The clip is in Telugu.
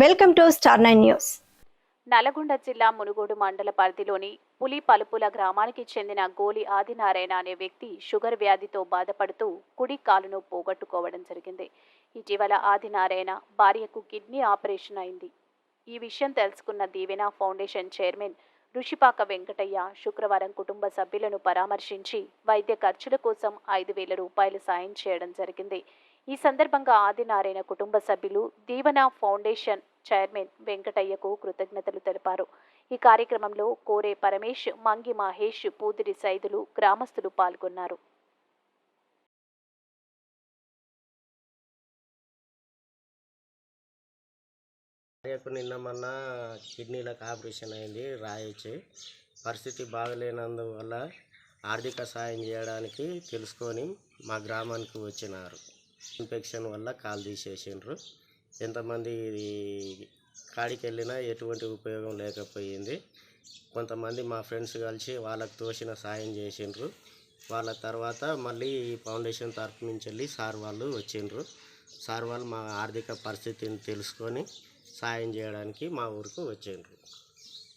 Welcome to star 9 news. Nalgonda జిల్లా మునుగోడు మండల పరిధిలోని పులిపలుపుల గ్రామానికి చెందిన గోలి ఆదినారాయణ అనే వ్యక్తి షుగర్ వ్యాధితో బాధపడుతూ కుడి కాలును పోగొట్టుకోవడం జరిగింది. ఇటీవల ఆదినారాయణ భార్యకు కిడ్నీ ఆపరేషన్ అయింది. ఈ విషయం తెలుసుకున్న దీవెన ఫౌండేషన్ చైర్మన్ ఋషిపాక వెంకటయ్య శుక్రవారం కుటుంబ సభ్యులను పరామర్శించి వైద్య ఖర్చుల కోసం 5,000 రూపాయలు సాయం చేయడం జరిగింది. ఈ సందర్భంగా ఆదినారాయణ కుటుంబ సభ్యులు దీవెన ఫౌండేషన్ చైర్మన్ వెంకటయ్యకు కృతజ్ఞతలు తెలిపారు. ఈ కార్యక్రమంలో కోరే పరమేష్, మంగి మహేష్, పూదిరి సైదులు, గ్రామస్తులు పాల్గొన్నారు. నిన్న మొన్న కిడ్నీలకు ఆపరేషన్ అయింది, రాయొచ్చి పరిస్థితి బాగలేనందువల్ల ఆర్థిక సాయం చేయడానికి తెలుసుకొని మా గ్రామానికి వచ్చినారు. ఇన్ఫెక్షన్ వల్ల కాలు తీసేసిండ్రు. ఎంతమంది కాడికి వెళ్ళినా ఎటువంటి ఉపయోగం లేకపోయింది. కొంతమంది మా ఫ్రెండ్స్ కలిసి వాళ్ళకు తోచిన సాయం చేసిండ్రు. వాళ్ళ తర్వాత మళ్ళీ ఈ ఫౌండేషన్ తరఫు నుంచి వెళ్ళి సార్ వాళ్ళు వచ్చిండ్రు. సార్ వాళ్ళు మా ఆర్థిక పరిస్థితిని తెలుసుకొని సాయం చేయడానికి మా ఊరికి వచ్చిండ్రు.